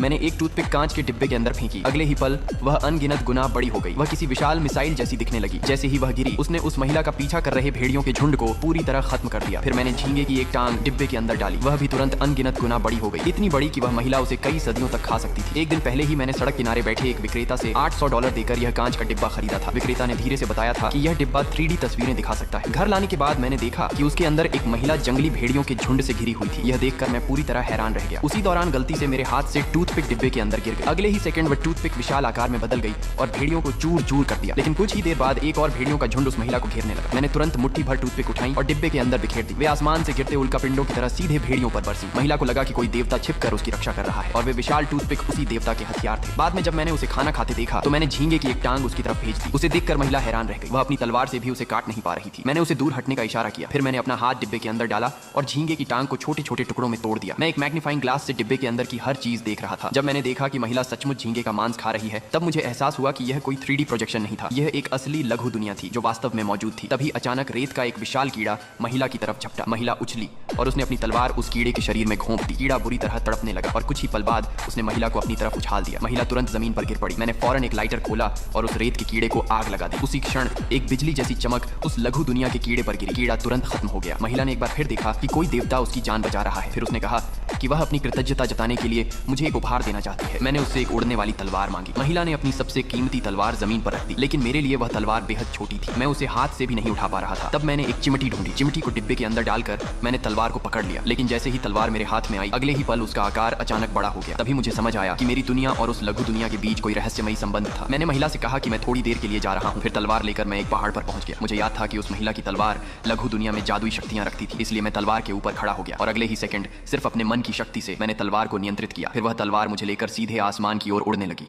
मैंने एक टूथपिक कांच के डिब्बे के अंदर फेंकी। अगले ही पल वह अनगिनत गुना बड़ी हो गई। वह किसी विशाल मिसाइल जैसी दिखने लगी। जैसे ही वह गिरी, उसने उस महिला का पीछा कर रहे भेड़ियों के झुंड को पूरी तरह खत्म कर दिया। फिर मैंने झींगे की एक टांग डिब्बे के अंदर डाली। वह भी तुरंत अनगिनत गुना बड़ी हो गई, इतनी बड़ी कि वह महिला उसे कई सदियों तक खा सकती थी। एक दिन पहले ही मैंने सड़क किनारे बैठे एक विक्रेता से $800 देकर यह कांच का डिब्बा खरीदा था। विक्रेता ने धीरे से बताया था कि यह डिब्बा 3D तस्वीरें दिखा सकता है। घर लाने के बाद मैंने देखा कि उसके अंदर एक महिला जंगली भेड़ियों के झुंड से घिरी हुई थी। यह देखकर मैं पूरी तरह हैरान रह गया। उसी दौरान गलती से मेरे हाथ से टूथपिक डिब्बे के अंदर गिर गई। अगले ही सेकंड वह टूथपिक विशाल आकार में बदल गई और भेड़ियों को चूर चूर कर दिया। लेकिन कुछ ही देर बाद एक और भेड़ियों का झुंड उस महिला को घेरने लगा। मैंने तुरंत मुट्ठी भर टूथपिक उठाई और डिब्बे के अंदर बिखेर दी। वे आसमान से गिरते उल्कापिंडों की तरह सीधे भेड़ियों पर बरसी। महिला को लगा कि कोई देवता छिपकर उसकी रक्षा कर रहा है और वे विशाल टूथपिक उसी देवता के हथियार थे। बाद में जब मैंने उसे खाना खाते देखा तो मैंने झींगे की एक टांग उसकी तरफ भेज दी। उसे देखकर महिला हैरान रह गई। वह अपनी तलवार से भी उसे काट नहीं पा रही थी। मैंने उसे दूर हटने का इशारा किया। फिर मैंने अपना हाथ डिब्बे के अंदर डाला और झींगे की टांग को छोटे छोटे टुकड़ों में तोड़ दिया। मैं एक मैग्नीफाइंग ग्लास से डिब्बे के अंदर की हर चीज देख रहा था। जब मैंने देखा कि महिला सचमुच झींगे का मांस खा रही है, तब मुझे एहसास हुआ कि यह कोई 3D प्रोजेक्शन नहीं था। यह एक असली लघु दुनिया थी जो वास्तव में मौजूद थी। तभी अचानक रेत का एक विशाल कीड़ा महिला की तरफ झपटा। महिला उछली और उसने अपनी तलवार उस कीड़े के शरीर में घोंप दी। कीड़ा बुरी तरह तड़पने लगा और कुछ ही पल बाद उसने महिला को अपनी तरफ उछाल दिया। महिला तुरंत जमीन पर गिर पड़ी। मैंने फौरन एक लाइटर खोला और उस रेत के कीड़े को आग लगा दी। उसी क्षण एक बिजली जैसी चमक उस लघु दुनिया के कीड़े पर गिरी। कीड़ा तुरंत खत्म हो गया। महिला ने एक बार फिर देखा कि कोई देवता उसकी जान बचा रहा है। फिर उसने कहा कि वह अपनी कृतज्ञता जताने के लिए मुझे एक उपहार देना चाहती है। मैंने उससे एक उड़ने वाली तलवार मांगी। महिला ने अपनी सबसे कीमती तलवार जमीन पर रख दी, लेकिन मेरे लिए वह तलवार बेहद छोटी थी। मैं उसे हाथ से भी नहीं उठा पा रहा था। तब मैंने एक चिमटी ढूंढी। चिमटी को डिब्बे के अंदर डालकर मैंने तलवार को पकड़ लिया, लेकिन जैसे ही तलवार मेरे हाथ में आई, अगले ही पल उसका आकार अचानक बड़ा हो गया। तभी मुझे समझ आया कि मेरी दुनिया और उस लघु दुनिया के बीच कोई रहस्यमयी संबंध था। मैंने महिला से कहा कि मैं थोड़ी देर के लिए जा रहा हूँ। फिर तलवार लेकर मैं एक पहाड़ पर पहुंच गया। मुझे याद था कि उस महिला की तलवार लघु दुनिया में जादुई शक्तियां रखती थी, इसलिए मैं तलवार के ऊपर खड़ा हो गया और अगले ही सेकंड सिर्फ अपने मन की शक्ति से मैंने तलवार को नियंत्रित किया। फिर वह तलवार मुझे लेकर सीधे आसमान की ओर उड़ने लगी।